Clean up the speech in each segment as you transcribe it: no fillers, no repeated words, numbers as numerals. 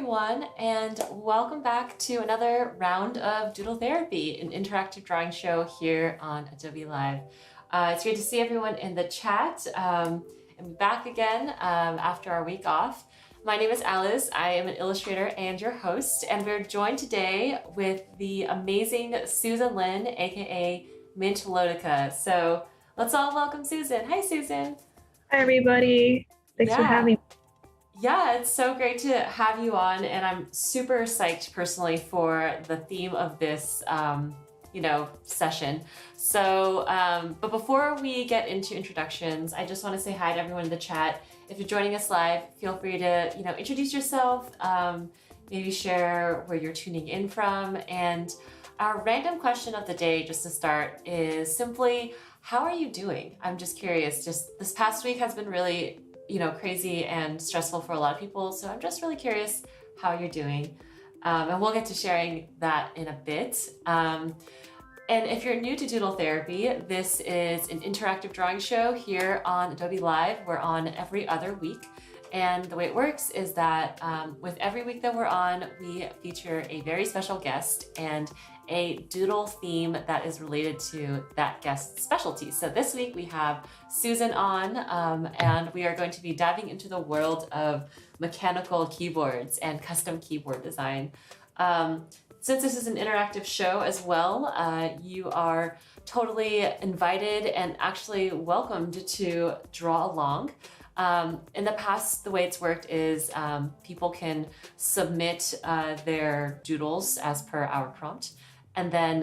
everyone, and welcome back to another round of Doodle Therapy, an interactive drawing show here on Adobe Live. It's great to see everyone in the chat. I'm back again after our week off. My name is Alice. I am an illustrator and your host, and we're joined today with the amazing Susan Lin, aka Mint Melodica. So let's all welcome Susan. Hi, Susan. Hi, everybody. Thanks for having me. Yeah, it's so great to have you on, and I'm super psyched personally for the theme of this, session. So, but before we get into introductions, I just want to say hi to everyone in the chat. If you're joining us live, feel free to, introduce yourself, maybe share where you're tuning in from. And our random question of the day, just to start, is simply, how are you doing? I'm just curious. Just this past week has been really crazy and stressful for a lot of people. So I'm just really curious how you're doing. And we'll get to sharing that in a bit. And if you're new to Doodle Therapy, this is an interactive drawing show here on Adobe Live. We're on every other week. And the way it works is that with every week that we're on, we feature a very special guest and a doodle theme that is related to that guest's specialty. So this week we have Susan on, and we are going to be diving into the world of mechanical keyboards and custom keyboard design. Since this is an interactive show as well, you are totally invited and actually welcomed to draw along. In the past, the way it's worked is people can submit their doodles as per our prompt. And then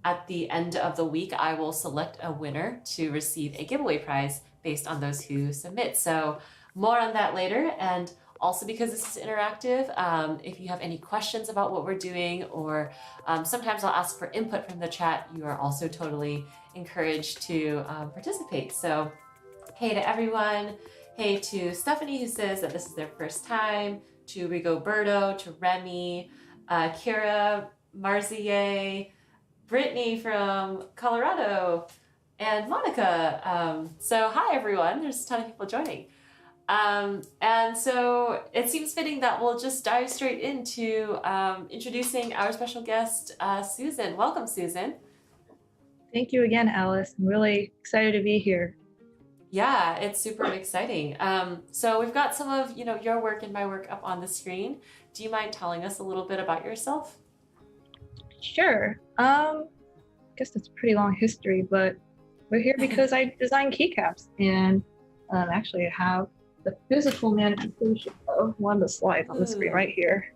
at the end of the week, I will select a winner to receive a giveaway prize based on those who submit. So more on that later. And also because this is interactive, if you have any questions about what we're doing, or sometimes I'll ask for input from the chat, you are also totally encouraged to participate. So hey to everyone. Hey to Stephanie, who says that this is their first time, to Rigoberto, to Remy, Kira, Marzier, Brittany from Colorado, and Monica. So hi everyone, there's a ton of people joining. And so it seems fitting that we'll just dive straight into introducing our special guest, Susan. Welcome, Susan. Thank you again, Alice. I'm really excited to be here. Yeah, it's super exciting. So we've got some of your work and my work up on the screen. Do you mind telling us a little bit about yourself? Sure. I guess that's a pretty long history, but we're here because I design keycaps, and actually I have the physical manifestation of one of the slides on the screen right here.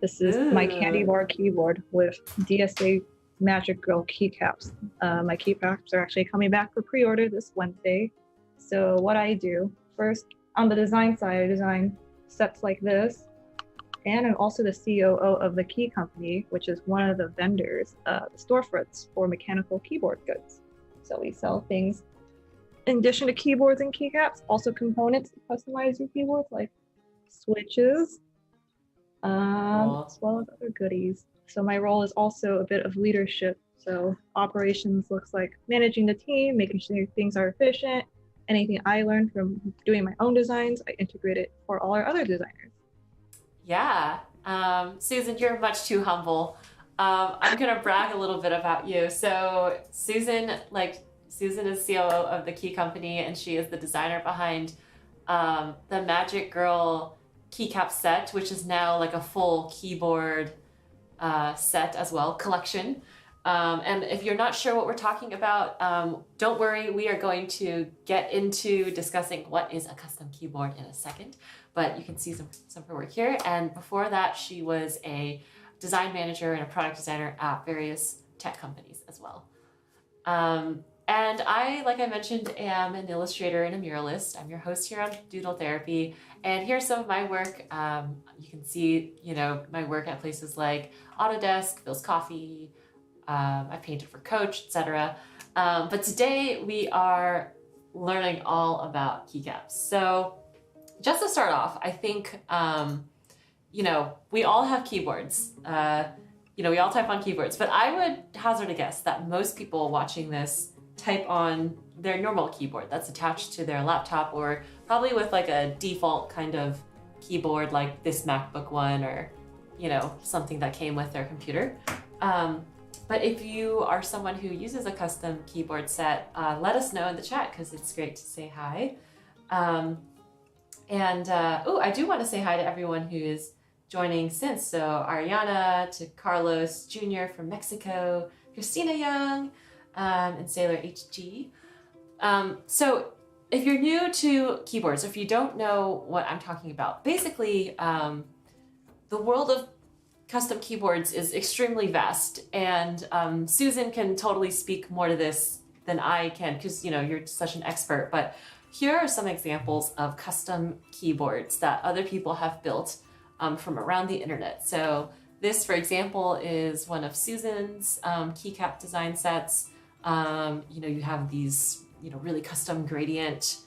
This is my candy bar keyboard with DSA Magic Girl keycaps. My keycaps are actually coming back for pre-order this Wednesday. So what I do, first on the design side, I design sets like this, and I'm also the COO of the key company, which is one of the vendors, the storefronts for mechanical keyboard goods. So we sell things in addition to keyboards and keycaps, also components to customize your keyboards, like switches, as well as other goodies. So my role is also a bit of leadership. So operations looks like managing the team, making sure things are efficient. Anything I learned from doing my own designs, I integrate it for all our other designers. Yeah. Susan, you're much too humble. I'm going to brag a little bit about you. So Susan is COO of the key company, and she is the designer behind the Magic Girl Keycap set, which is now like a full keyboard set as well, collection. And if you're not sure what we're talking about, don't worry, we are going to get into discussing what is a custom keyboard in a second, but you can see some of her work here. And before that, she was a design manager and a product designer at various tech companies as well. And I, like I mentioned, am an illustrator and a muralist. I'm your host here on Doodle Therapy. And here's some of my work. You can see, my work at places like Autodesk, Phil's Coffee, I painted for Coach, etc. But today we are learning all about keycaps. So just to start off, I think, we all have keyboards. We all type on keyboards, but I would hazard a guess that most people watching this type on their normal keyboard that's attached to their laptop, or probably with like a default kind of keyboard like this MacBook one or, you know, something that came with their computer. But if you are someone who uses a custom keyboard set, let us know in the chat because it's great to say hi. I do want to say hi to everyone who is joining since. So Ariana, to Carlos Jr. from Mexico, Christina Young, and Sailor HG. So if you're new to keyboards, if you don't know what I'm talking about, basically the world of custom keyboards is extremely vast, and Susan can totally speak more to this than I can because, you know, you're such an expert. But here are some examples of custom keyboards that other people have built from around the internet. So this, for example, is one of Susan's keycap design sets. You know, you have these, you know, really custom gradient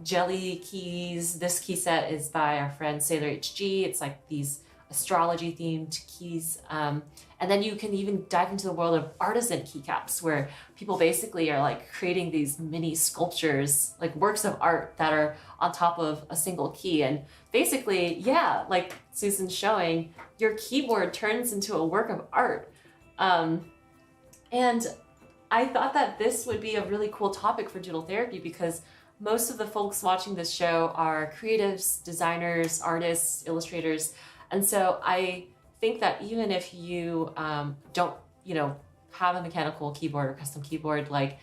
jelly keys. This key set is by our friend Sailor HG. It's like these astrology themed keys. And then you can even dive into the world of artisan keycaps where people basically are like creating these mini sculptures, like works of art that are on top of a single key. And basically, yeah, like Susan's showing, your keyboard turns into a work of art. And I thought that this would be a really cool topic for Doodle Therapy because most of the folks watching this show are creatives, designers, artists, illustrators. And so I think that even if you don't, you know, have a mechanical keyboard or custom keyboard, like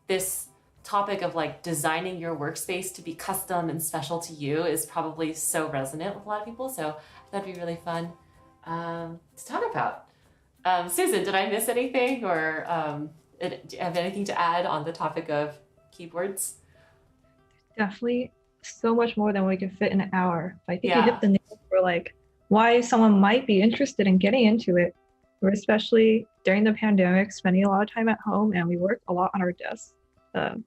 this topic of like designing your workspace to be custom and special to you is probably so resonant with a lot of people. So that'd be really fun to talk about. Susan, did I miss anything or do you have anything to add on the topic of keyboards? Definitely so much more than we can fit in an hour. I think you hit the nail for like why someone might be interested in getting into it. We're especially during the pandemic, spending a lot of time at home, and we work a lot on our desks,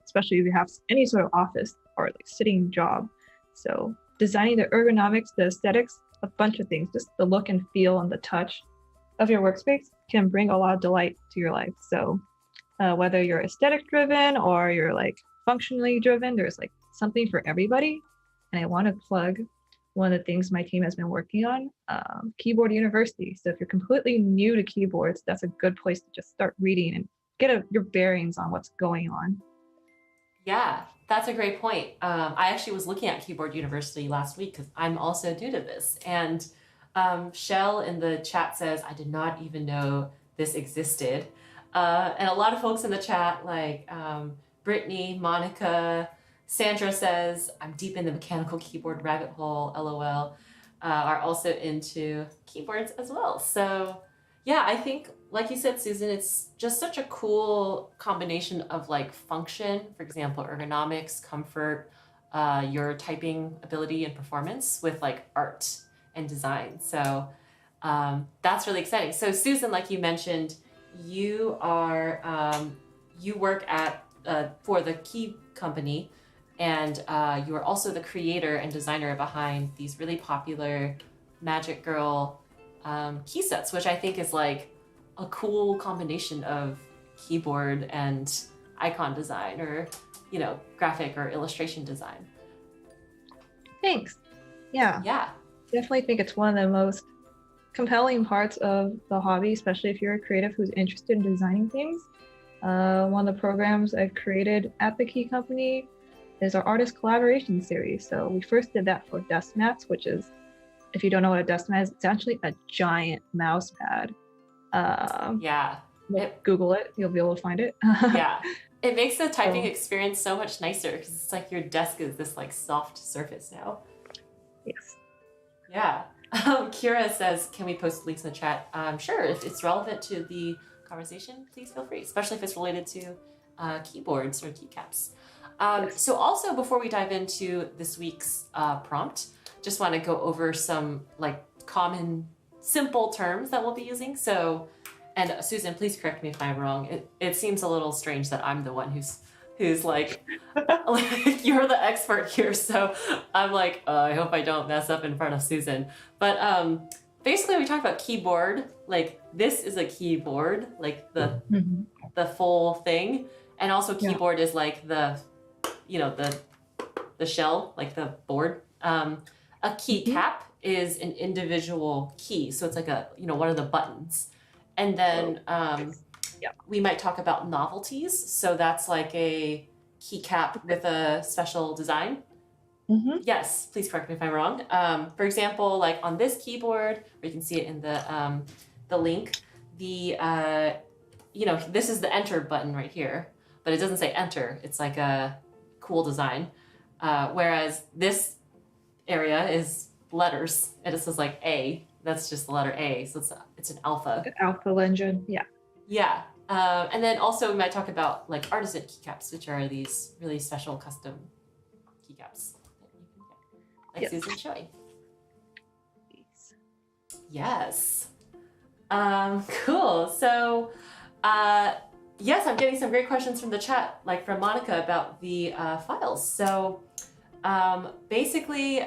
especially if you have any sort of office or like sitting job. So designing the ergonomics, the aesthetics, a bunch of things, just the look and feel and the touch of your workspace can bring a lot of delight to your life. So whether you're aesthetic driven or you're like functionally driven, there's like something for everybody. And I want to plug one of the things my team has been working on, Keyboard University. So if you're completely new to keyboards, that's a good place to just start reading and get your bearings on what's going on. Yeah, that's a great point. I actually was looking at Keyboard University last week because I'm also new to this. And Shell in the chat says, I did not even know this existed. And a lot of folks in the chat, like Brittany, Monica, Sandra says, I'm deep in the mechanical keyboard rabbit hole, LOL, are also into keyboards as well. So yeah, I think, like you said, Susan, it's just such a cool combination of like function, for example, ergonomics, comfort, your typing ability and performance with like art and design. So that's really exciting. So Susan, like you mentioned, you are, you work at, for the key company, and you are also the creator and designer behind these really popular Magic Girl key sets, which I think is like a cool combination of keyboard and icon design, or, you know, graphic or illustration design. Thanks. Yeah. Definitely think it's one of the most compelling parts of the hobby, especially if you're a creative who's interested in designing things. One of the programs I've created at the Key Company is our artist collaboration series. So we first did that for desk mats, which is, if you don't know what a desk mat is, it's actually a giant mouse pad. Google it, you'll be able to find it. Yeah, it makes the typing experience so much nicer because it's like your desk is this like soft surface now. Yes. Yeah. Kira says, can we post links in the chat? Sure, if it's relevant to the conversation, please feel free, especially if it's related to keyboards or keycaps. So also, before we dive into this week's prompt, just want to go over some like common, simple terms that we'll be using. So, and Susan, please correct me if I'm wrong. It seems a little strange that I'm the one who's like, like you're the expert here. So I'm like, I hope I don't mess up in front of Susan. But basically, we talk about keyboard. Like this is a keyboard, like the full thing, and also keyboard is like the, you know, the shell, like the board. A keycap is an individual key. So it's like a, one of the buttons. And then we might talk about novelties. So that's like a keycap with a special design. Yes, please correct me if I'm wrong. For example, like on this keyboard, or you can see it in the link, this is the enter button right here, but it doesn't say enter. It's like a cool design. Whereas this area is letters, and it says like A. That's just the letter A, so it's an alpha. Like an alpha legend, yeah. Yeah, and then also we might talk about like artisan keycaps, which are these really special custom keycaps that you can get, like Susan's showing. Yes. Cool. So, yes, I'm getting some great questions from the chat, like from Monica about the files. So, basically,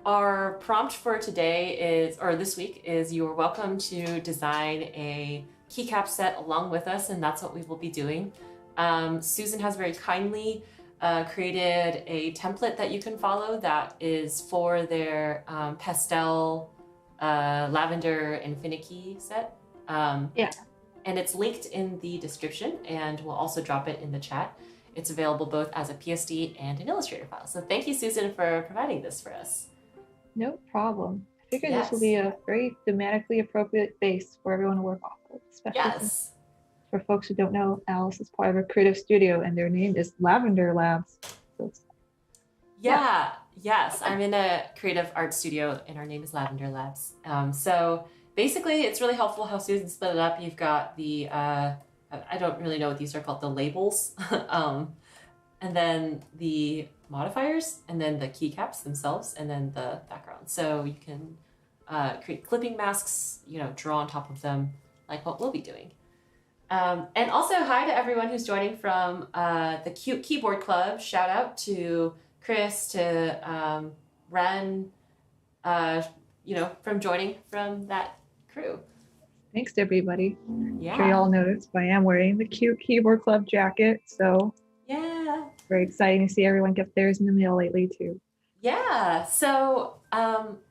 our prompt for today or this week is you're welcome to design a keycap set along with us, and that's what we will be doing. Susan has very kindly created a template that you can follow that is for their pastel lavender and finicky set. And it's linked in the description, and we'll also drop it in the chat. It's available both as a PSD and an Illustrator file. So thank you, Susan, for providing this for us. No problem. I figured this will be a very thematically appropriate base for everyone to work off of, especially for folks who don't know, Alice is part of a creative studio, and their name is Lavender Labs. So yes, I'm in a creative art studio, and our name is Lavender Labs. So basically, it's really helpful how Susan split it up. You've got the, I don't really know what these are called, the labels, and then the modifiers, and then the keycaps themselves, and then the background. So you can create clipping masks, draw on top of them, like what we'll be doing. And also, hi to everyone who's joining from the Cute Keyboard Club. Shout out to Chris, to Ren, from joining from that crew. Thanks to everybody. Yeah. I'm sure you all noticed, but I am wearing the Cute Keyboard Club jacket, so very exciting to see everyone get theirs in the mail lately too. Yeah. So,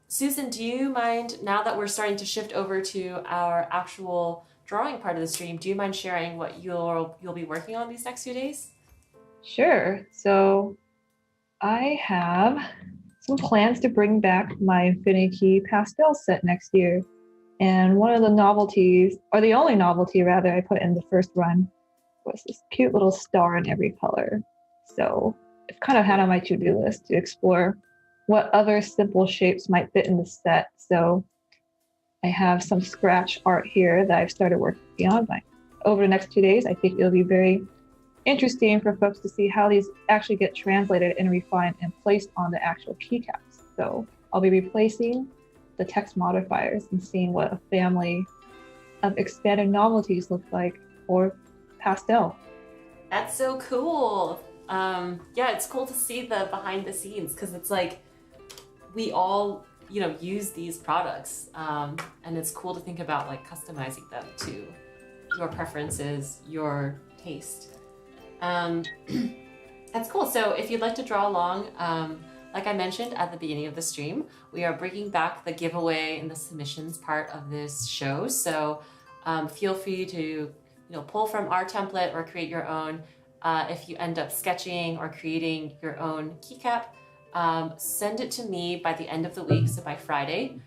Susan, do you mind, now that we're starting to shift over to our actual drawing part of the stream, do you mind sharing what you'll be working on these next few days? Sure. So I have some plans to bring back my finicky pastel set next year. And one of the novelties, or the only novelty rather, I put in the first run was this cute little star in every color. So I've kind of had on my to-do list to explore what other simple shapes might fit in the set. So I have some scratch art here that I've started working on. Over the next 2 days, I think it'll be very interesting for folks to see how these actually get translated and refined and placed on the actual keycaps. So I'll be replacing the text modifiers and seeing what a family of expanded novelties look like for pastel. That's so cool. It's cool to see the behind the scenes, because it's like we all use these products, and it's cool to think about like customizing them to your preferences, your taste. That's cool. So if you'd like to draw along, like I mentioned at the beginning of the stream, we are bringing back the giveaway and the submissions part of this show. So feel free to pull from our template or create your own. If you end up sketching or creating your own keycap, send it to me by the end of the week, so by Friday.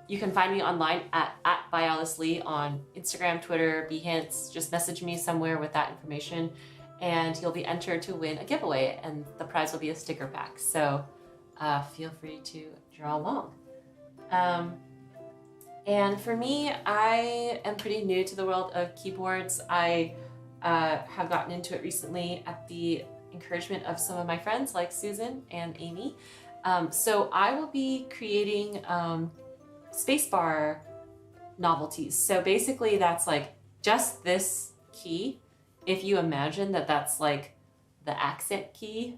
You can find me online at @byAliceLee on Instagram, Twitter, Behance. Just message me somewhere with that information, and you'll be entered to win a giveaway, and the prize will be a sticker pack. So feel free to draw along. And for me, I am pretty new to the world of keyboards. I have gotten into it recently at the encouragement of some of my friends like Susan and Amy. So I will be creating spacebar novelties. So basically that's like just this key. If you imagine that that's like the accent key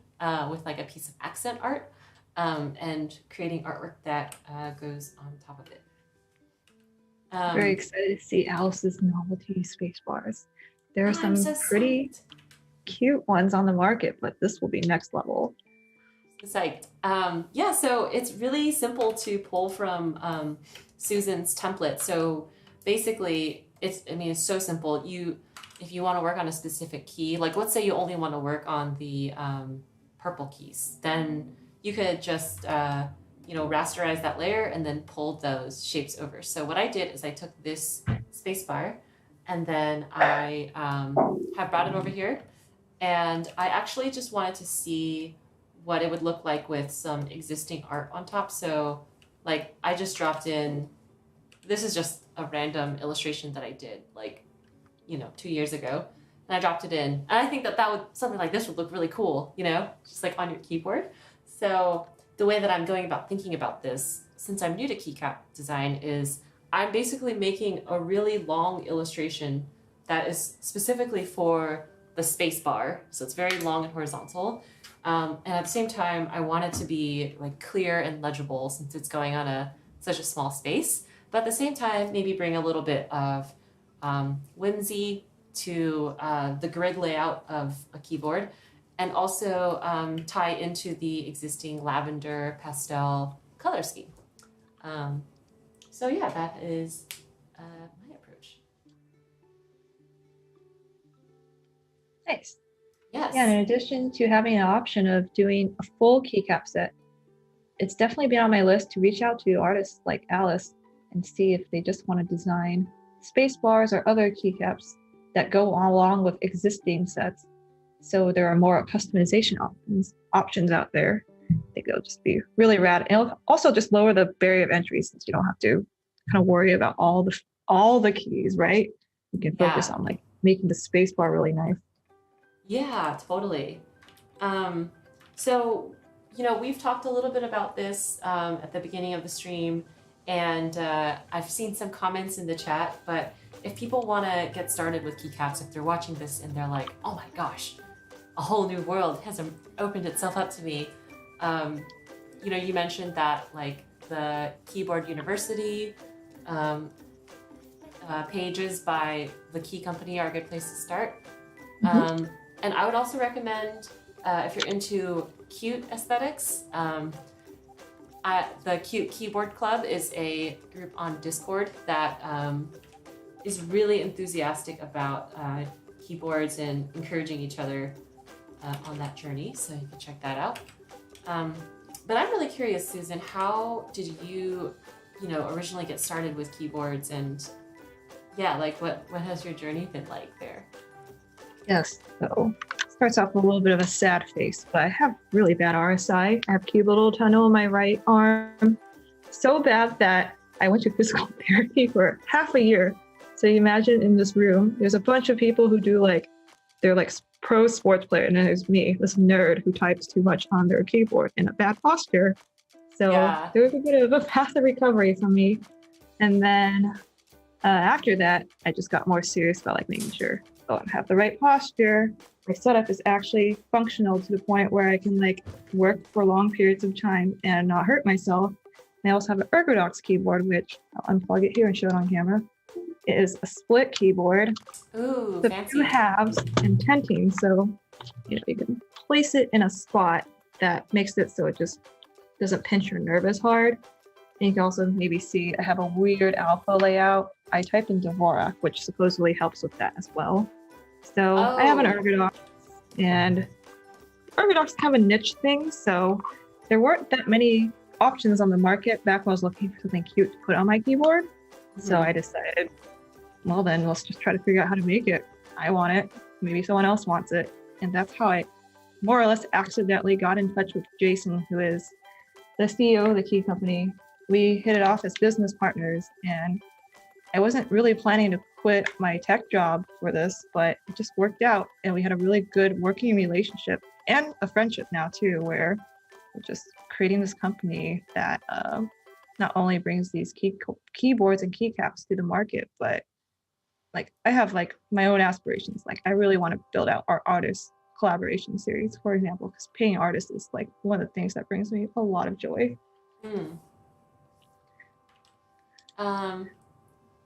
with like a piece of accent art, and creating artwork that goes on top of it. Very excited to see Alice's novelty space-bars. There are some pretty cute ones on the market, but this will be next level. Psyched. Yeah, so it's really simple to pull from Susan's template. So basically, it's so simple. If you want to work on a specific key, like let's say you only want to work on the purple keys, then you could just rasterize that layer and then pull those shapes over. So what I did is I took this space bar and then I have brought it over here, and I actually just wanted to see what it would look like with some existing art on top. So like I just dropped in, this is just a random illustration that I did like, 2 years ago. And I dropped it in. And I think that something like this would look really cool, just like on your keyboard. So the way that I'm going about thinking about this, since I'm new to keycap design, is I'm basically making a really long illustration that is specifically for the space bar. So it's very long and horizontal. And at the same time, I want it to be like clear and legible since it's going on such a small space. But at the same time, maybe bring a little bit of whimsy to the grid layout of a keyboard, and also tie into the existing lavender pastel color scheme. So yeah, that is my approach. Nice. Yes. Yeah, and in addition to having an option of doing a full keycap set, it's definitely been on my list to reach out to artists like Alice and see if they just want to design space bars or other keycaps that go along with existing sets. So there are more customization options out there. I think it'll just be really rad. And it'll also just lower the barrier of entry since you don't have to kind of worry about all the keys, right? You can focus on like making the space bar really nice. Yeah, totally. So, we've talked a little bit about this at the beginning of the stream, and I've seen some comments in the chat, but if people want to get started with keycaps, if they're watching this and they're like, oh my gosh, a whole new world has opened itself up to me. You mentioned that like the Keyboard University pages by the Key Company are a good place to start. And I would also recommend, if you're into cute aesthetics, the Cute Keyboard Club is a group on Discord that is really enthusiastic about keyboards and encouraging each other on that journey. So you can check that out. But I'm really curious, Susan, how did you, originally get started with keyboards, and like what has your journey been like there? Yes, so it starts off with a little bit of a sad face, but I have really bad RSI. I have cubital tunnel in my right arm, so bad that I went to physical therapy for half a year. So you imagine in this room, there's a bunch of people who they're like pro sports player, and then there's me, this nerd who types too much on their keyboard in a bad posture. So there was a bit of a path of recovery for me. And then after that, I just got more serious about like making sure I have the right posture. My setup is actually functional to the point where I can like work for long periods of time and not hurt myself. And I also have an Ergonomics keyboard, which I'll unplug it here and show it on camera. It is a split keyboard. Ooh, with fancy. 2 halves and tenting, so you can place it in a spot that makes it so it just doesn't pinch your nerve as hard. And you can also maybe see I have a weird alpha layout. I typed in Dvorak, which supposedly helps with that as well. So I have an Ergonomics, and Ergonomics is kind of a niche thing, so there weren't that many options on the market back when I was looking for something cute to put on my keyboard. So I decided, well then, let's just try to figure out how to make it. I want it, maybe someone else wants it. And that's how I more or less accidentally got in touch with Jason, who is the CEO of the Key Company. We hit it off as business partners, and I wasn't really planning to quit my tech job for this, but it just worked out, and we had a really good working relationship and a friendship now too, where we're just creating this company that not only brings these keyboards and keycaps to the market, but like I have like my own aspirations. Like I really want to build out our artist collaboration series, for example, because paying artists is like one of the things that brings me a lot of joy.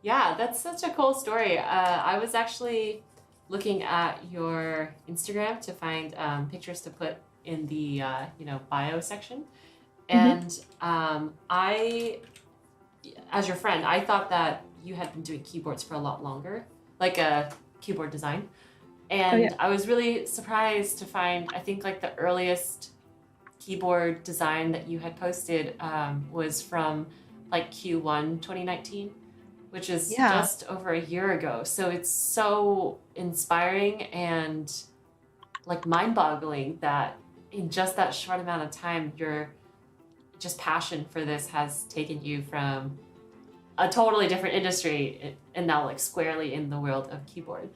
Yeah, that's such a cool story. I was actually looking at your Instagram to find pictures to put in the bio section. Mm-hmm. And I, as your friend, I thought that you had been doing keyboards for a lot longer, like a keyboard design. Oh And yeah. I was really surprised to find, I think like the earliest keyboard design that you had posted was from like Q1 2019, which is Yeah. just over a year ago. So it's so inspiring and like mind-boggling that in just that short amount of time, your just passion for this has taken you from a totally different industry and now like squarely in the world of keyboard.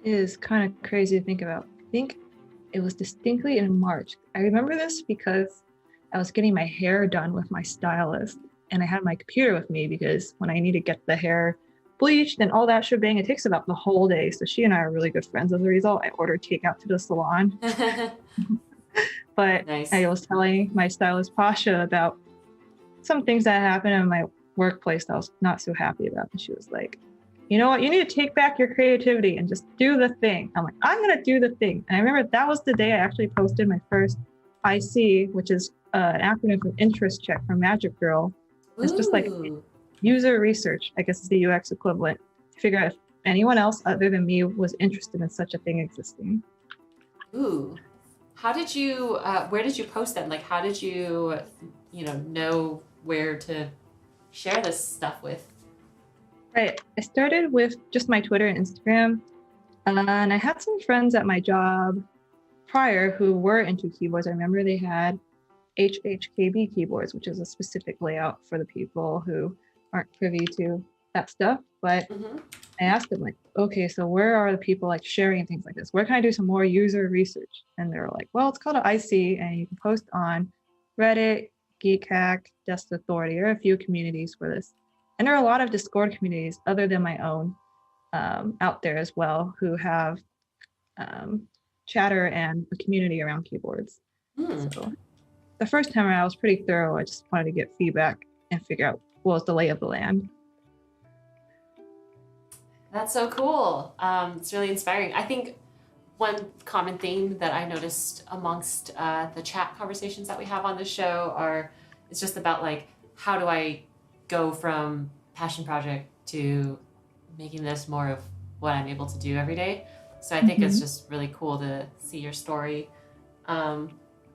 It is kind of crazy to think about. I think it was distinctly in March. I remember this because I was getting my hair done with my stylist, and I had my computer with me because when I need to get the hair bleached and all that shebang, it takes about the whole day. So she and I are really good friends as a result. I ordered takeout to the salon. But Nice. I was telling my stylist Pasha about some things that happened in my workplace that I was not so happy about. And she was like, you know what, you need to take back your creativity and just do the thing. I'm like, I'm going to do the thing. And I remember that was the day I actually posted my first IC, which is an acronym for interest check from Magic Girl. It's just like Ooh. user research, I guess is the UX equivalent, to figure out if anyone else other than me was interested in such a thing existing. Ooh. How did you, where did you post them? Like, how did you, know where to share this stuff with? Right. I started with just my Twitter and Instagram. And I had some friends at my job prior who were into keyboards. I remember they had HHKB keyboards, which is a specific layout for the people who aren't privy to that stuff. But Mm-hmm. I asked them, like, okay, so where are the people like sharing things like this? Where can I do some more user research? And they were like, well, it's called an IC, and you can post on Reddit, Geekhack, Desk Authority. There are a few communities for this. And there are a lot of Discord communities other than my own out there as well who have chatter and a community around keyboards. Hmm. So the first time around, I was pretty thorough. I just wanted to get feedback and figure out what was the lay of the land. That's so cool. It's really inspiring. I think one common theme that I noticed amongst the chat conversations that we have on the show it's just about like, how do I go from passion project to making this more of what I'm able to do every day. So I think it's just really cool to see your story. And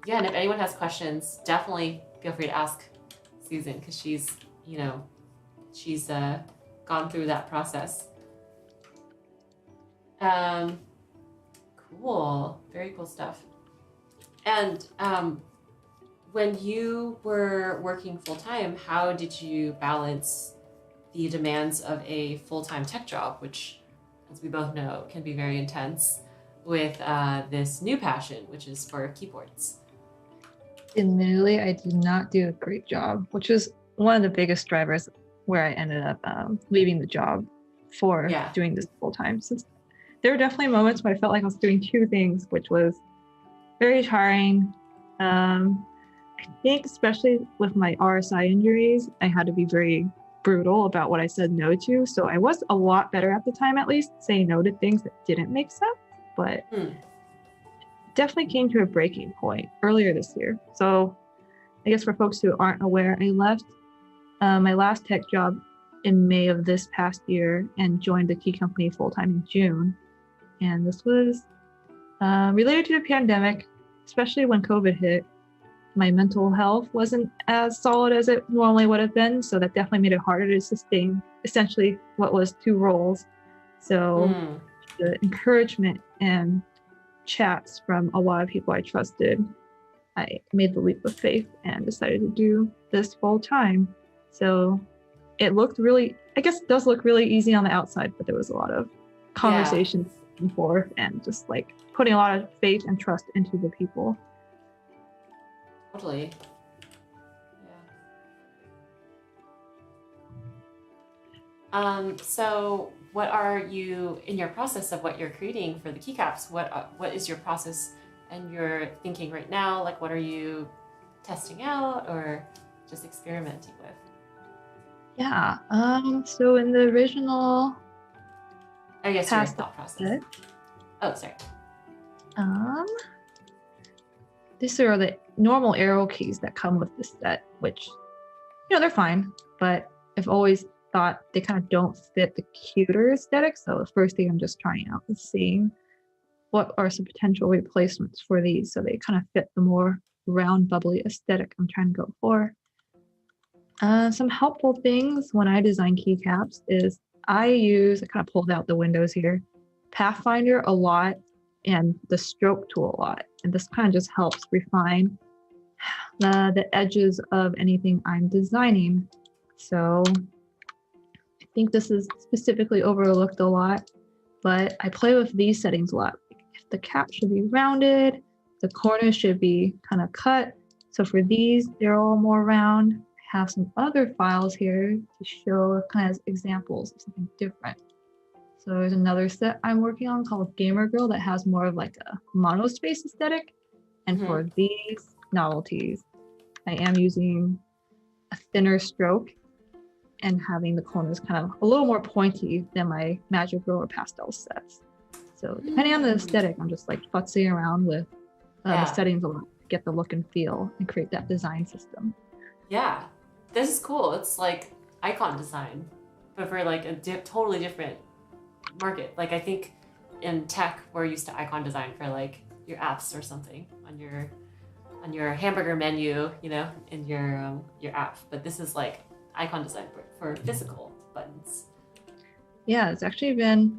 if anyone has questions, definitely feel free to ask Susan, because she's gone through that process. Cool. Very cool stuff. And when you were working full-time, how did you balance the demands of a full-time tech job, which, as we both know, can be very intense, with this new passion, which is for keyboards? Admittedly, I did not do a great job, which was one of the biggest drivers where I ended up leaving the job for doing this full-time. Since there were definitely moments where I felt like I was doing two things, which was very tiring. I think especially with my RSI injuries, I had to be very brutal about what I said no to. So I was a lot better at the time, at least, saying no to things that didn't make sense. But definitely came to a breaking point earlier this year. So I guess for folks who aren't aware, I left my last tech job in May of this past year and joined the key company full-time in June. And this was related to the pandemic, especially when COVID hit. My mental health wasn't as solid as it normally would have been, so that definitely made it harder to sustain essentially what was two roles. So the encouragement and chats from a lot of people I trusted, I made the leap of faith and decided to do this full time. So it looked really, I guess it does look really easy on the outside, but there was a lot of conversations back and forth and just like putting a lot of faith and trust into the people. Totally. Yeah. So what are you, in your process of what you're creating for the keycaps, what is your process and your thinking right now? Like, what are you testing out or just experimenting with? Yeah. So in the original, I guess your thought process. Oh, sorry. these are the normal arrow keys that come with the set, which, they're fine, but I've always thought they kind of don't fit the cuter aesthetic. So the first thing I'm just trying out is seeing what are some potential replacements for these so they kind of fit the more round, bubbly aesthetic I'm trying to go for. Some helpful things when I design keycaps is I kind of pulled out the windows here, Pathfinder a lot and the stroke tool a lot. And this kind of just helps refine the edges of anything I'm designing. So I think this is specifically overlooked a lot, but I play with these settings a lot. If the cap should be rounded, the corners should be kind of cut. So for these, they're all more round. I have some other files here to show kind of examples of something different. So there's another set I'm working on called Gamer Girl that has more of like a monospace aesthetic. And for these novelties, I am using a thinner stroke and having the corners kind of a little more pointy than my Magic Girl or pastel sets. So depending on the aesthetic, I'm just like futzing around with the settings a lot to get the look and feel and create that design system. Yeah, this is cool. It's like icon design, but for like a totally different market. Like I think in tech, we're used to icon design for like your apps or something on your hamburger menu, in your app. But this is like icon design for physical buttons. Yeah, it's actually been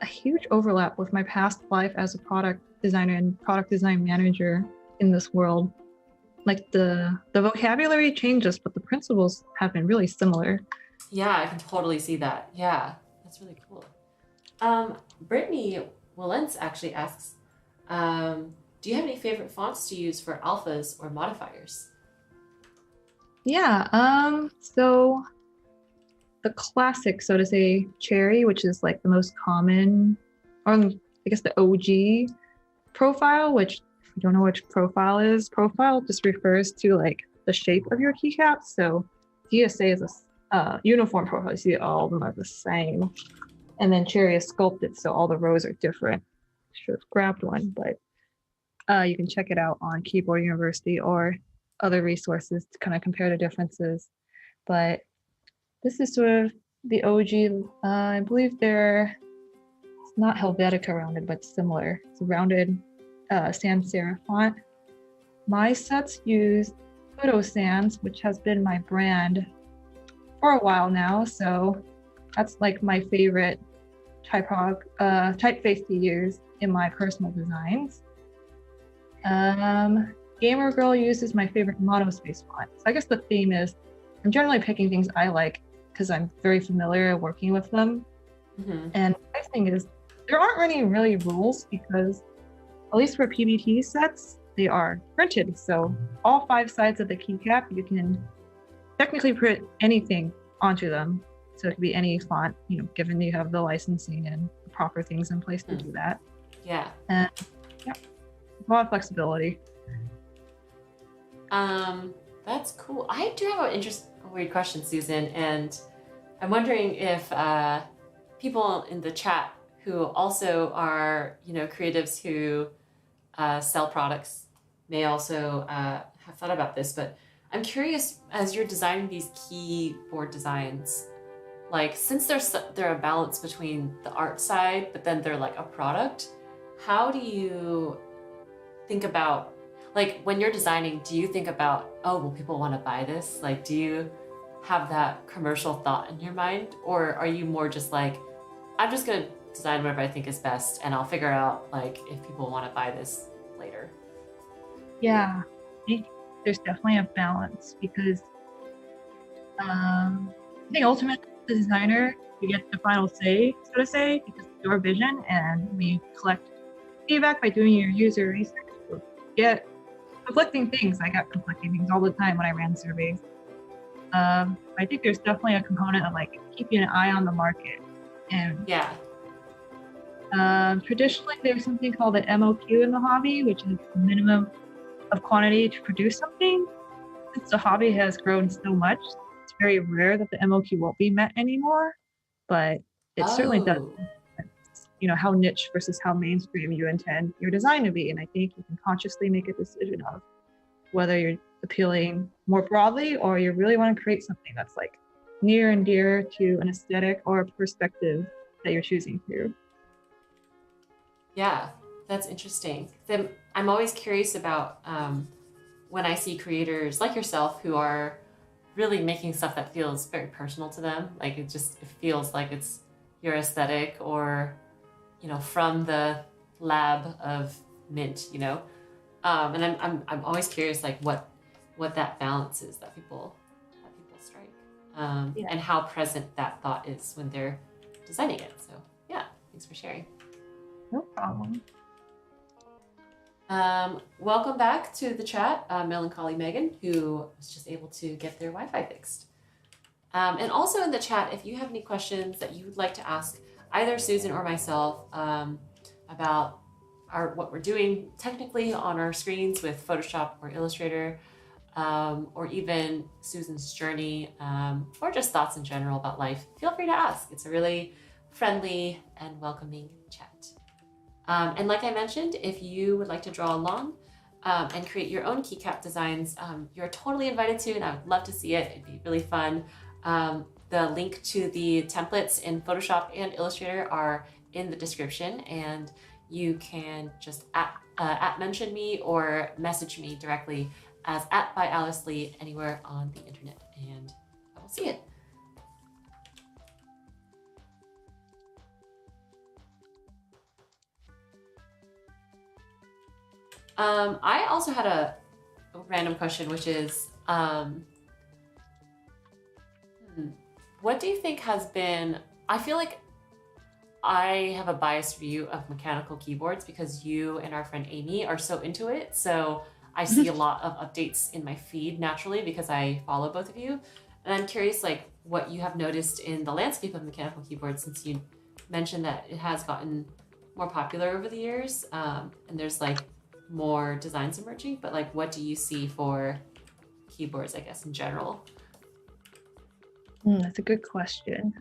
a huge overlap with my past life as a product designer and product design manager in this world. Like the vocabulary changes, but the principles have been really similar. Yeah, I can totally see that. Yeah, that's really cool. Brittany Willens actually asks, do you have any favorite fonts to use for alphas or modifiers? Yeah, so the classic, so to say, Cherry, which is like the most common, or I guess the OG profile, which if you don't know which profile is, profile just refers to like the shape of your keycap. So DSA is a uniform profile. You see all of them are the same. And then Cherry is sculpted, so all the rows are different. Should have grabbed one, but you can check it out on Keyboard University or other resources to kind of compare the differences. But this is sort of the OG. I believe it's not Helvetica rounded, but similar. It's a rounded sans serif font. My sets use Photo Sans, which has been my brand for a while now. So that's like my favorite typeface to use in my personal designs. Gamer Girl uses my favorite monospace font. So I guess the theme is I'm generally picking things I like because I'm very familiar working with them. And the nice thing is there aren't any really rules because at least for PBT sets, they are printed. So all 5 sides of the keycap, you can technically print anything onto them. So it could be any font, given you have the licensing and the proper things in place to do that. Yeah. And yeah, a lot of flexibility. That's cool. I do have a weird question, Susan, and I'm wondering if people in the chat who also are, creatives who sell products may also have thought about this, but I'm curious, as you're designing these keyboard designs, like since they're a balance between the art side, but then they're like a product, how do you think about, like when you're designing, do you think about, oh, will people want to buy this? Like, do you have that commercial thought in your mind? Or are you more just like, I'm just going to design whatever I think is best and I'll figure out like if people want to buy this later? Yeah, I think there's definitely a balance because I think ultimately the designer, you get the final say, so to say, because it's your vision and we collect feedback by doing your user research. So you get conflicting things. I got conflicting things all the time when I ran surveys. I think there's definitely a component of like keeping an eye on the market. And traditionally there's something called the MOQ in the hobby, which is the minimum of quantity to produce something. Since the hobby has grown so much, it's very rare that the MOQ won't be met anymore, but it certainly does. how niche versus how mainstream you intend your design to be. And I think you can consciously make a decision of whether you're appealing more broadly or you really want to create something that's like near and dear to an aesthetic or a perspective that you're choosing to. Yeah, that's interesting. Then I'm always curious about when I see creators like yourself who are really making stuff that feels very personal to them. Like it feels like it's your aesthetic or, from the lab of mint, and I'm always curious like what that balance is that people strike, and how present that thought is when they're designing it. So yeah, thanks for sharing. No problem. Welcome back to the chat, Melancholy Megan, who was just able to get their Wi-Fi fixed. And also in the chat, if you have any questions that you would like to ask either Susan or myself about what we're doing technically on our screens with Photoshop or Illustrator, or even Susan's journey, or just thoughts in general about life, feel free to ask. It's a really friendly and welcoming chat. And like I mentioned, if you would like to draw along and create your own keycap designs, you're totally invited to, and I would love to see it. It'd be really fun. The link to the templates in Photoshop and Illustrator are in the description, and you can just at mention me or message me directly as @byAliceLee anywhere on the internet, and I will see it. I also had a random question, which is, what do you think has been, I feel like I have a biased view of mechanical keyboards because you and our friend Amy are so into it. So I see a lot of updates in my feed naturally because I follow both of you. And I'm curious like what you have noticed in the landscape of mechanical keyboards, since you mentioned that it has gotten more popular over the years, and there's like more designs emerging, but like what do you see for keyboards, I guess, in general? That's a good question.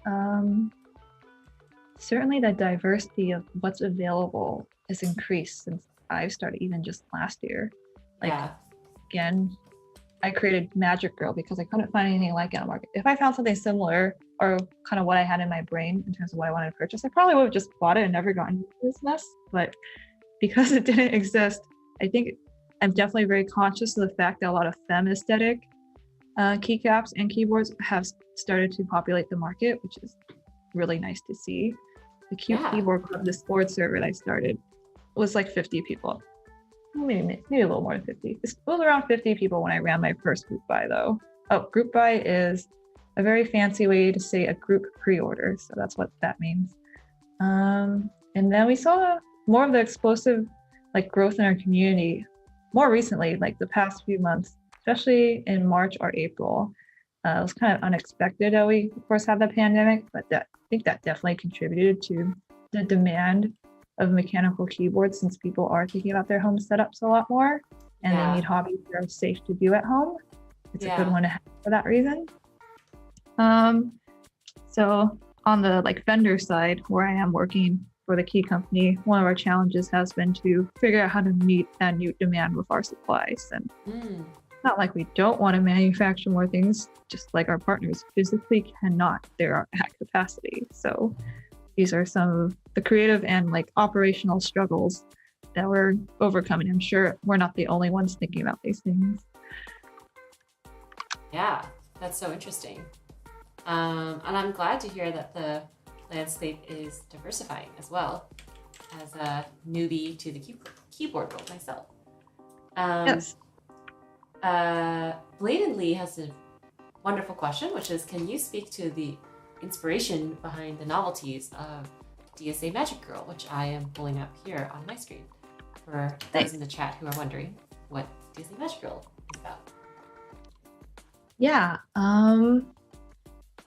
Certainly the diversity of what's available has increased since I've started, even just last year. Again, I created Magic Girl because I couldn't find anything like it on the market. If I found something similar or kind of what I had in my brain in terms of what I wanted to purchase, I probably would have just bought it and never gotten into this mess. But because it didn't exist, I think I'm definitely very conscious of the fact that a lot of femme aesthetic keycaps and keyboards have started to populate the market, which is really nice to see. The keyboard club, the Discord server that I started, was like 50 people. Maybe a little more than 50. It was around 50 people when I ran my first group buy though. Oh, group buy is a very fancy way to say a group pre-order. So that's what that means. And then we saw more of the explosive like growth in our community more recently, like the past few months, especially in March or April. It was kind of unexpected that we, of course, had the pandemic, but I think that definitely contributed to the demand of mechanical keyboards, since people are thinking about their home setups a lot more, and they need hobbies that are safe to do at home. It's a good one to have for that reason. So on the like vendor side, where I am working for the key company, one of our challenges has been to figure out how to meet that new demand with our supplies. And not like we don't want to manufacture more things, just like our partners physically cannot. They're at capacity. So these are some of the creative and like operational struggles that we're overcoming. I'm sure we're not the only ones thinking about these things. Yeah, that's so interesting. And I'm glad to hear that the landscape is diversifying as well, as a newbie to the keyboard world myself. Yes. Blatantly has a wonderful question, which is, can you speak to the inspiration behind the novelties of DSA Magic Girl, which I am pulling up here on my screen for those in the chat who are wondering what DSA Magic Girl is about. Yeah,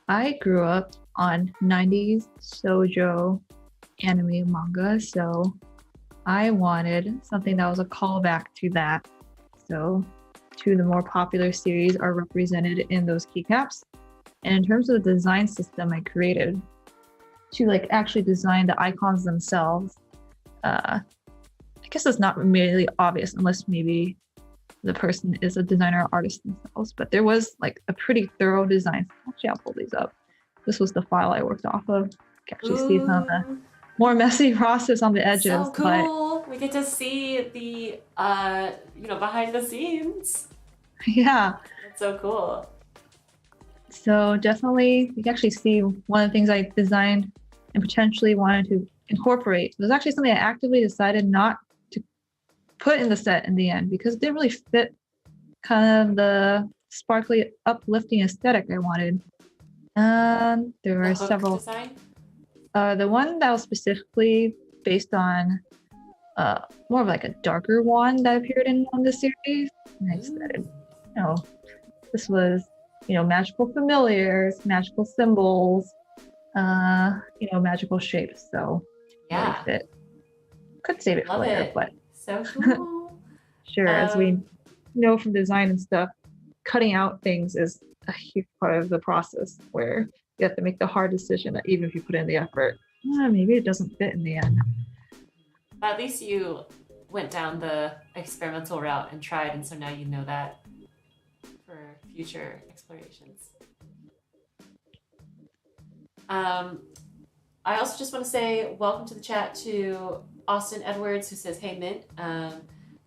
I grew up on 90s shoujo anime manga, so I wanted something that was a callback to that. So two of the more popular series are represented in those keycaps. And in terms of the design system I created, to like actually design the icons themselves. I guess it's not immediately obvious unless maybe the person is a designer or artist themselves, but there was like a pretty thorough design. Actually, I'll pull these up. This was the file I worked off of. You can actually see some of the more messy process on the edges. So cool. But we get to see the, behind the scenes. Yeah. That's so cool. So definitely, you can actually see one of the things I designed and potentially wanted to incorporate. It was actually something I actively decided not to put in the set in the end because it didn't really fit kind of the sparkly, uplifting aesthetic I wanted. And there were several. Design? The one that was specifically based on more of like a darker one that appeared in one of the series. And I decided, this was, magical familiars, magical symbols, magical shapes. So yeah, really could save it for later, but so cool. Sure, as we know from design and stuff, cutting out things is a huge part of the process where you have to make the hard decision that even if you put in the effort, maybe it doesn't fit in the end. But at least you went down the experimental route and tried, and so now you know that for future explorations. I also just want to say welcome to the chat to Austin Edwards, who says, hey, Mint.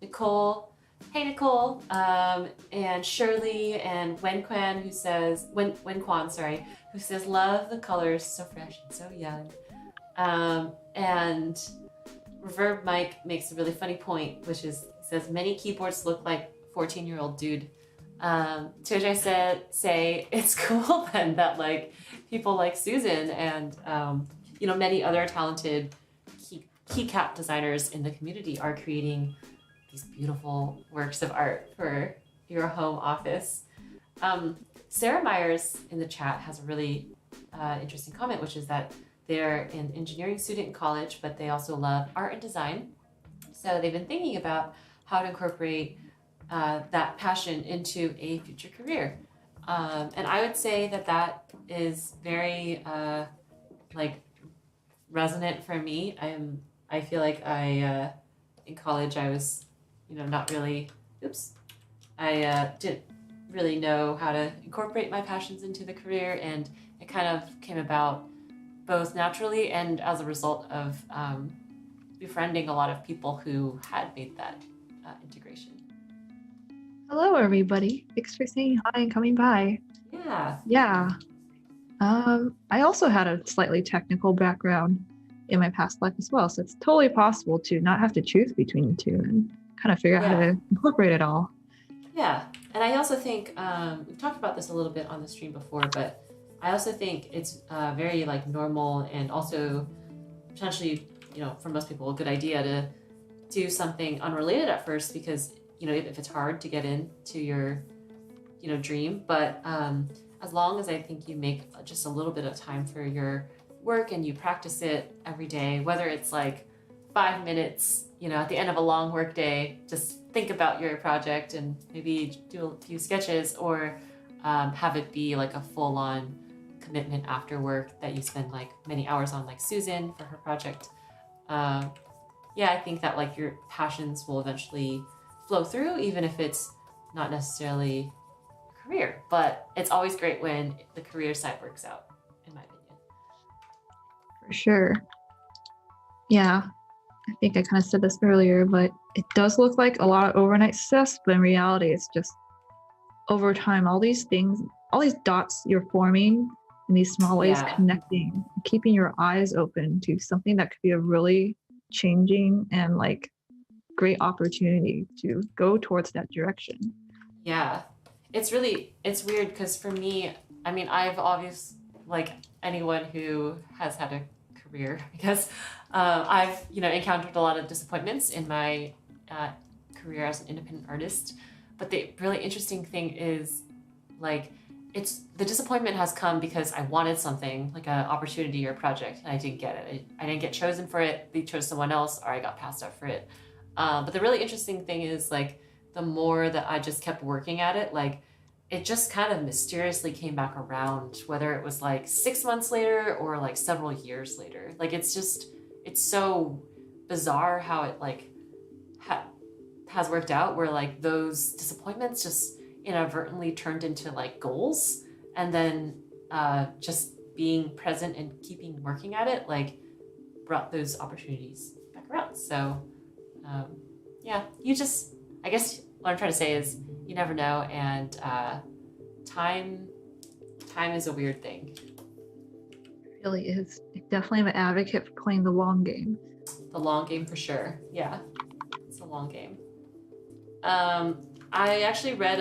Nicole, hey, Nicole. And Shirley and Wenquan, who says, Wenquan, who says, love the colors, so fresh and so young. And Reverb Mike makes a really funny point, which is, he says, many keyboards look like 14-year-old dude. Toj say it's cool then that like people like Susan and many other talented keycap designers in the community are creating these beautiful works of art for your home office. Sarah Myers in the chat has a really interesting comment, which is that they're an engineering student in college, but they also love art and design. So they've been thinking about how to incorporate that passion into a future career. And I would say that is very resonant for me. I feel like in college I was, not really, I didn't really know how to incorporate my passions into the career, and it kind of came about both naturally and as a result of befriending a lot of people who had made that integration. Hello, everybody. Thanks for saying hi and coming by. Yeah. I also had a slightly technical background in my past life as well, so it's totally possible to not have to choose between the two and kind of figure out how to incorporate it all. Yeah, and I also think we've talked about this a little bit on the stream before, but I also think it's very like normal and also potentially, for most people, a good idea to do something unrelated at first because, if it's hard to get into your, dream, but as long as I think you make just a little bit of time for your work and you practice it every day, whether it's like 5 minutes, at the end of a long work day, just think about your project and maybe do a few sketches, or have it be like a full-on commitment after work that you spend like many hours on, like Susan for her project. I think that like your passions will eventually flow through, even if it's not necessarily a career, but it's always great when the career side works out, in my opinion. For sure. Yeah, I think I kind of said this earlier, but it does look like a lot of overnight success, but in reality, it's just over time, all these things, all these dots you're forming in these small ways connecting, keeping your eyes open to something that could be a really changing and like great opportunity to go towards that direction. Yeah, it's weird because for me, I mean, I've obviously, like anyone who has had a career, I guess, I've, encountered a lot of disappointments in my career as an independent artist. But the really interesting thing is like, the disappointment has come because I wanted something like an opportunity or a project and I didn't get it. I didn't get chosen for it. They chose someone else, or I got passed up for it. But the really interesting thing is like the more that I just kept working at it, like it just kind of mysteriously came back around, whether it was like 6 months later or like several years later. Like it's so bizarre how it like has worked out, where like those disappointments just inadvertently turned into like goals, and then just being present and keeping working at it like brought those opportunities back around. So yeah, I guess what I'm trying to say is you never know, and time is a weird thing. It really is. I definitely am an advocate for playing the long game. The long game for sure. Yeah, it's a long game. I actually read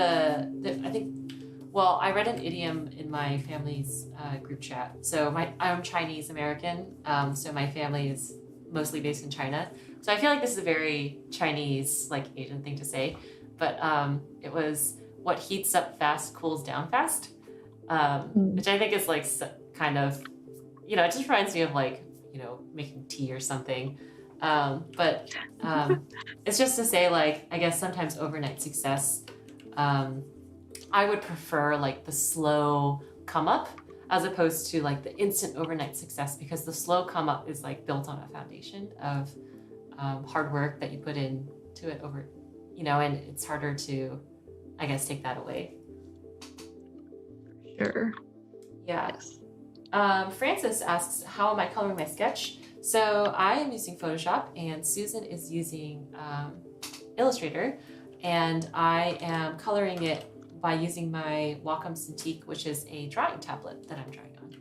I read an idiom in my family's group chat. So I'm Chinese American, so my family is mostly based in China. So I feel like this is a very Chinese, like Asian thing to say, but it was what heats up fast cools down fast, which I think is like kind of, it just reminds me of like, making tea or something. But it's just to say, like, I guess sometimes overnight success, I would prefer like the slow come up as opposed to like the instant overnight success, because the slow come up is like built on a foundation of hard work that you put into it over, and it's harder to, I guess, take that away. Sure. Yeah. Yes. Francis asks, how am I coloring my sketch? So I am using Photoshop and Susan is using Illustrator, and I am coloring it by using my Wacom Cintiq, which is a drawing tablet that I'm drawing on.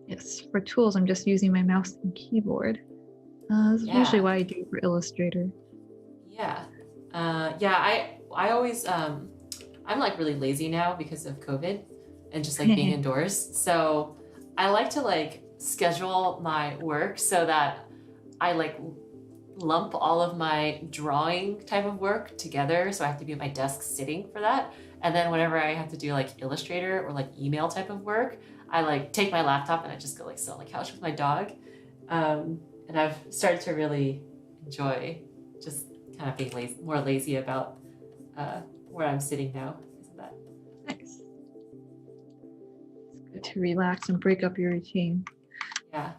Yes, for tools, I'm just using my mouse and keyboard. That's usually what I do for Illustrator. Yeah. I always, I'm like really lazy now because of COVID and just like being indoors. So I like to like schedule my work so that I like lump all of my drawing type of work together. So I have to be at my desk sitting for that. And then whenever I have to do like Illustrator or like email type of work, I like take my laptop and I just go like sit on the couch with my dog. And I've started to really enjoy just kind of being more lazy about where I'm sitting now. Isn't that nice? It's good to relax and break up your routine. Yeah.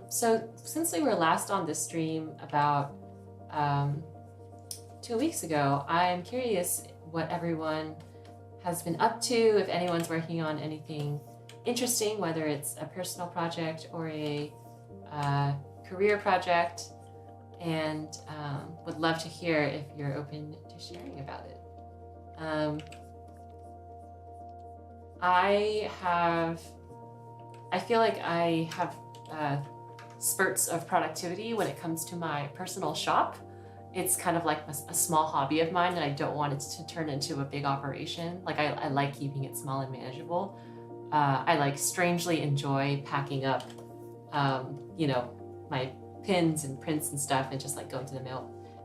So since we were last on this stream about 2 weeks ago, I'm curious what everyone has been up to, if anyone's working on anything interesting, whether it's a personal project or a career project, and would love to hear if you're open to sharing about it. I feel like I have spurts of productivity when it comes to my personal shop. It's kind of like a small hobby of mine, and I don't want it to turn into a big operation. Like I like keeping it small and manageable. I like strangely enjoy packing up, my pins and prints and stuff, and just like going to the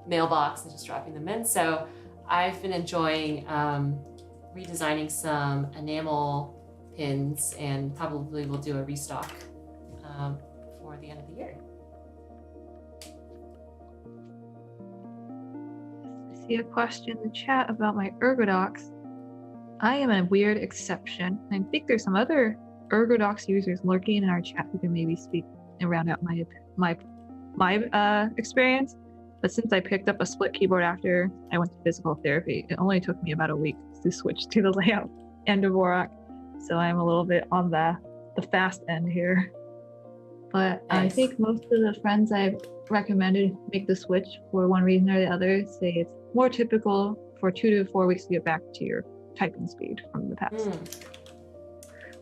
mailbox and just dropping them in. So I've been enjoying redesigning some enamel pins, and probably will do a restock for the end of the year. I see a question in the chat about my Ergodocs. I am a weird exception. I think there's some other Ergodocs users lurking in our chat who can maybe speak and round out my experience. But since I picked up a split keyboard after I went to physical therapy, it only took me about a week to switch to the layout and Dvorak. So I'm a little bit on the fast end here. But nice. I think most of the friends I've recommended make the switch for one reason or the other say it's more typical for 2 to 4 weeks to get back to your typing speed from the past.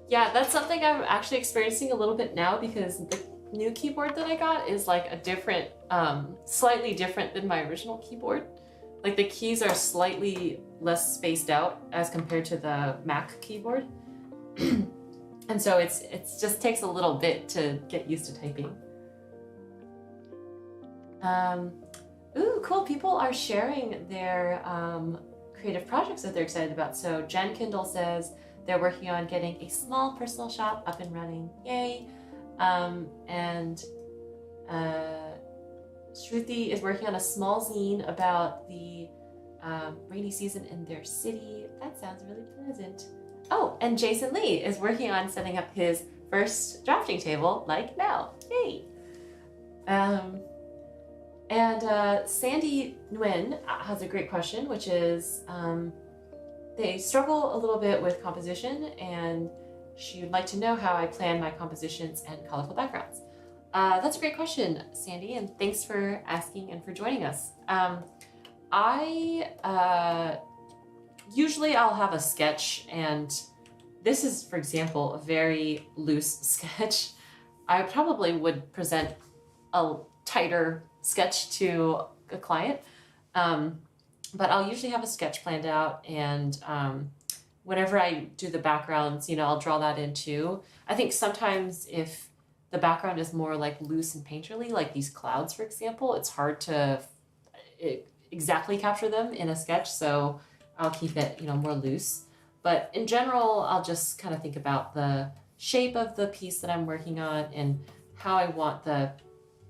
Yeah, that's something I'm actually experiencing a little bit now, because the new keyboard that I got is like a different, slightly different than my original keyboard. Like the keys are slightly less spaced out as compared to the Mac keyboard. And so it's just takes a little bit to get used to typing. Ooh, cool. People are sharing their creative projects that they're excited about. So Jen Kindle says they're working on getting a small personal shop up and running. Yay. And Shruti is working on a small zine about the rainy season in their city. That sounds really pleasant. Oh, and Jason Lee is working on setting up his first drafting table, like now. Yay! And Sandy Nguyen has a great question, which is they struggle a little bit with composition, and she would like to know how I plan my compositions and colorful backgrounds. That's a great question, Sandy, and thanks for asking and for joining us. Usually I'll have a sketch, and this is, for example, a very loose sketch. I probably would present a tighter sketch to a client, but I'll usually have a sketch planned out, and whenever I do the backgrounds, I'll draw that in too. I think sometimes if the background is more like loose and painterly, like these clouds, for example, it's hard to exactly capture them in a sketch, so I'll keep it, more loose. But in general, I'll just kind of think about the shape of the piece that I'm working on and how I want the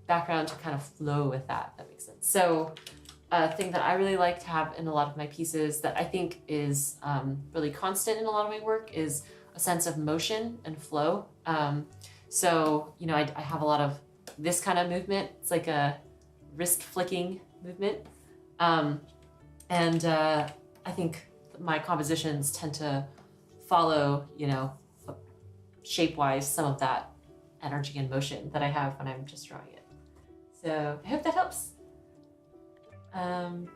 background to kind of flow with that, if that makes sense. So a thing that I really like to have in a lot of my pieces that I think is really constant in a lot of my work is a sense of motion and flow. So, I have a lot of this kind of movement. It's like a wrist flicking movement. I think my compositions tend to follow, shape-wise, some of that energy and motion that I have when I'm just drawing it. So I hope that helps. And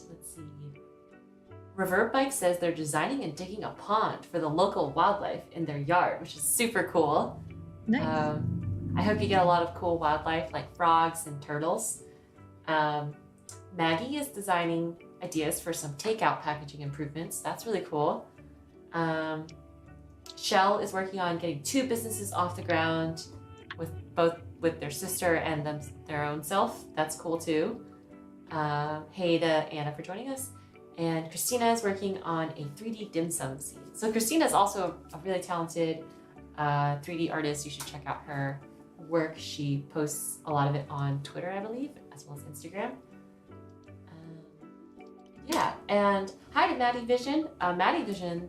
let's see. Reverb Bike says they're designing and digging a pond for the local wildlife in their yard, which is super cool. Nice. I hope you get a lot of cool wildlife like frogs and turtles. Maggie is designing ideas for some takeout packaging improvements. That's really cool. Shell is working on getting 2 businesses off the ground with their sister and their own self. That's cool too. Hey to Anna for joining us. And Christina is working on a 3D dim sum scene. So Christina is also a really talented 3D artist. You should check out her work. She posts a lot of it on Twitter, I believe, as well as Instagram. Yeah, and hi to Maddie Vision. Maddie Vision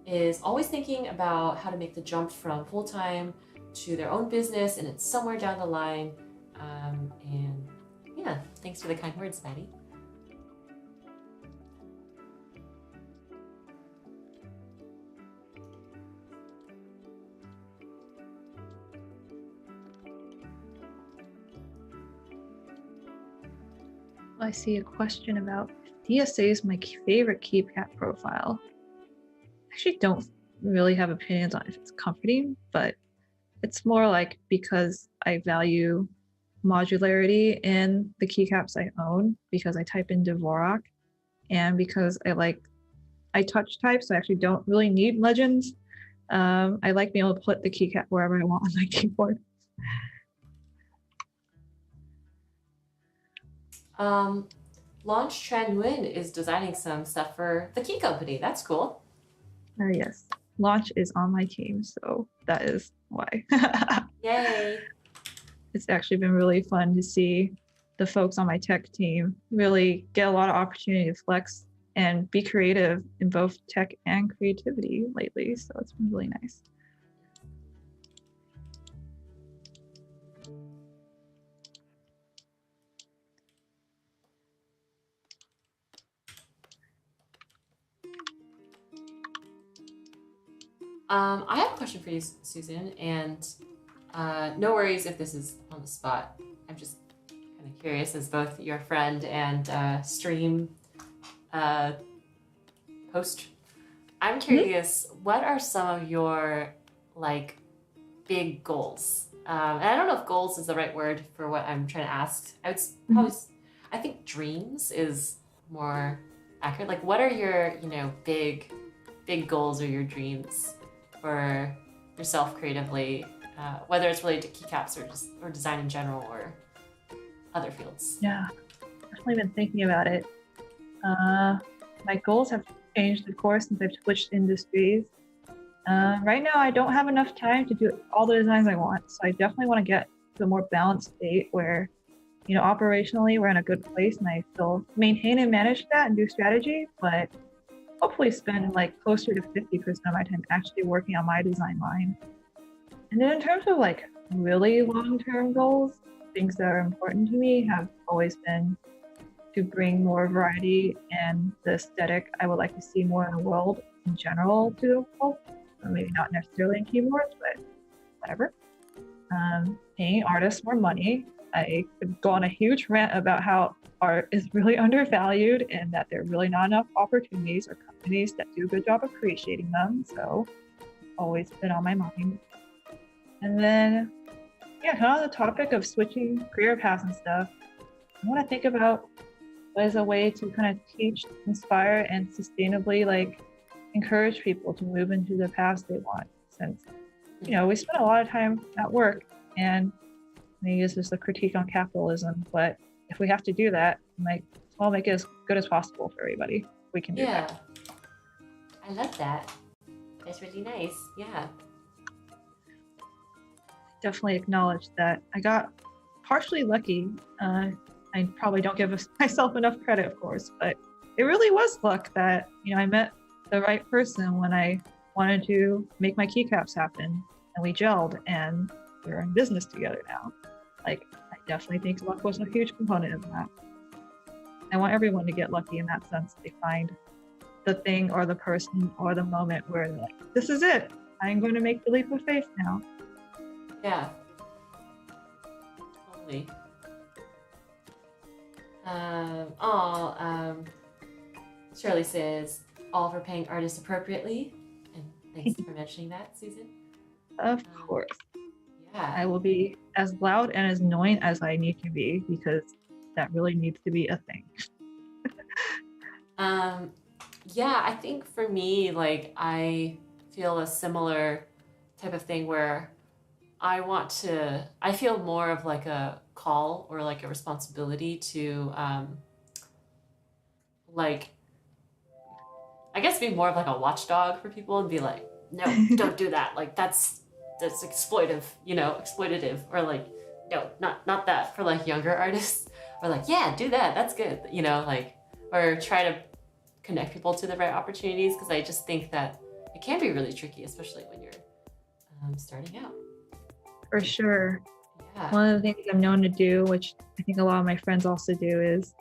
is always thinking about how to make the jump from full-time to their own business, and it's somewhere down the line. And yeah, thanks for the kind words, Maddie. I see a question about DSA is my favorite keycap profile. I actually don't really have opinions on if it's comforting, but it's more like because I value modularity in the keycaps I own, because I type in Dvorak, and because I touch type, so I actually don't really need legends. I like being able to put the keycap wherever I want on my keyboard. Launch Tran Nguyen is designing some stuff for the Key Company. That's cool. Yes, Launch is on my team, so that is why. Yay! It's actually been really fun to see the folks on my tech team really get a lot of opportunity to flex and be creative in both tech and creativity lately. So it's been really nice. I have a question for you, Susan, and no worries if this is on the spot. I'm just kind of curious as both your friend and stream host. I'm curious, what are some of your big goals? And I don't know if goals is the right word for what I'm trying to ask. I would probably, I think dreams is more accurate. Like, what are your, big goals or your dreams for yourself creatively, whether it's related to keycaps or design in general or other fields? Yeah, definitely been thinking about it. My goals have changed, of course, since I've switched industries. Right now, I don't have enough time to do all the designs I want, so I definitely want to get to a more balanced state where, operationally we're in a good place, and I still maintain and manage that and do strategy, but hopefully spend like closer to 50% of my time actually working on my design line. And then in terms of like really long-term goals, things that are important to me have always been to bring more variety and the aesthetic I would like to see more in the world in general to the world. So maybe not necessarily in keyboards, but whatever. Paying artists more money. I could go on a huge rant about how art is really undervalued and that there are really not enough opportunities or companies that do a good job appreciating them. So always been on my mind. And then, yeah, kind of on the topic of switching career paths and stuff, I want to think about what is a way to kind of teach, inspire, and sustainably like encourage people to move into the paths they want. Since, we spend a lot of time at work, and maybe this is a critique on capitalism, but if we have to do that, make it as good as possible for everybody. We can do that. I love that. That's really nice. Yeah. Definitely acknowledge that I got partially lucky. I probably don't give myself enough credit, of course, but it really was luck that, I met the right person when I wanted to make my keycaps happen, and we gelled, and we're in business together now. Like, I definitely think luck was a huge component of that. I want everyone to get lucky in that sense. They find the thing or the person or the moment where they're like, this is it. I'm going to make the leap of faith now. Yeah. Totally. Shirley says, all for paying artists appropriately. And thanks for mentioning that, Susan. Of course. Yeah. I will be as loud and as annoying as I need to be, because that really needs to be a thing. Yeah, I think for me, like, I feel a similar type of thing where I feel more of like a call or like a responsibility to, like, I guess be more of like a watchdog for people and be like, no, don't do that. Like, that's exploitative, or like, no, not that, for like younger artists, or like, yeah, do that. That's good. Like, or try to connect people to the right opportunities. Cause I just think that it can be really tricky, especially when you're starting out. For sure. Yeah. One of the things I'm known to do, which I think a lot of my friends also do, is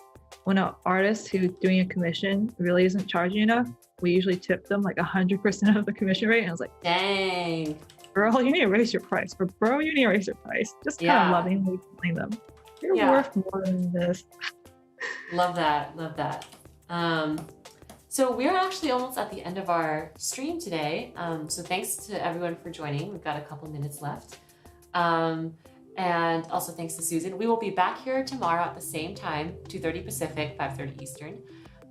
when an artist who's doing a commission really isn't charging enough, we usually tip them like 100% of the commission rate. And I was like, dang, girl, you need to raise your price. Or bro, you need to raise your price. Just kind of lovingly telling them, you're worth more than this. Love that. So we're actually almost at the end of our stream today. So thanks to everyone for joining. We've got a couple minutes left. And also thanks to Susan. We will be back here tomorrow at the same time, 2:30 Pacific, 5:30 Eastern.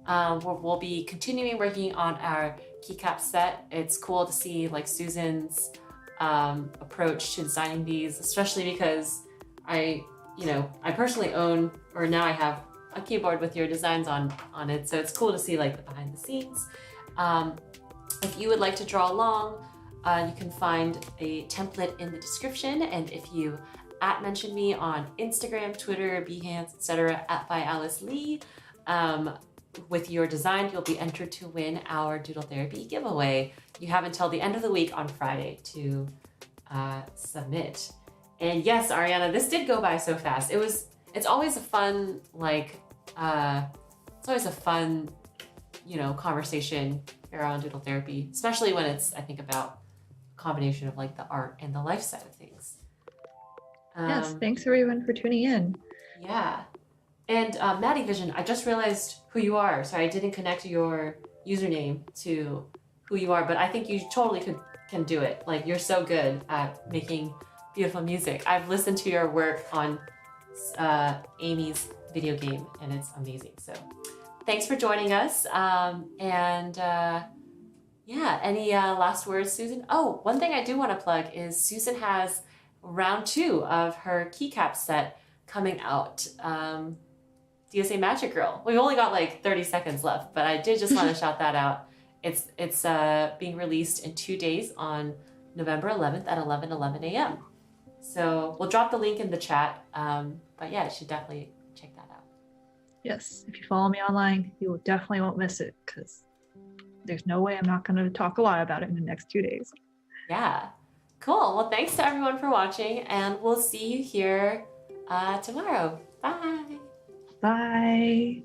We'll be continuing working on our keycap set. It's cool to see like Susan's approach to designing these, especially because I personally own, or now I have a keyboard with your designs on it. So it's cool to see like the behind the scenes. If you would like to draw along, you can find a template in the description. And if you mention me on Instagram, Twitter, Behance, etc. @byAliceLee, with your design, you'll be entered to win our Doodle Therapy giveaway. You have until the end of the week on Friday to submit. And yes, Ariana, this did go by so fast. It's always a fun, conversation around Doodle Therapy, especially when it's, I think, about a combination of like the art and the life side of things. Yes, thanks everyone for tuning in. Yeah. And Maddie Vision, I just realized who you are. Sorry, I didn't connect your username to who you are, but I think you totally can do it. Like, you're so good at making beautiful music. I've listened to your work on Amy's video game, and it's amazing. So thanks for joining us. Yeah, any last words, Susan? Oh, one thing I do want to plug is Susan has round 2 of her keycap set coming out. DSA Magic Girl. We've only got like 30 seconds left, but I did just want to shout that out. It's being released in 2 days on November 11th at 11:11 a.m. So we'll drop the link in the chat. But yeah, you should definitely check that out. Yes, if you follow me online, you will definitely won't miss it because there's no way I'm not going to talk a lot about it in the next 2 days. Yeah, cool. Well, thanks to everyone for watching, and we'll see you here tomorrow. Bye. Bye.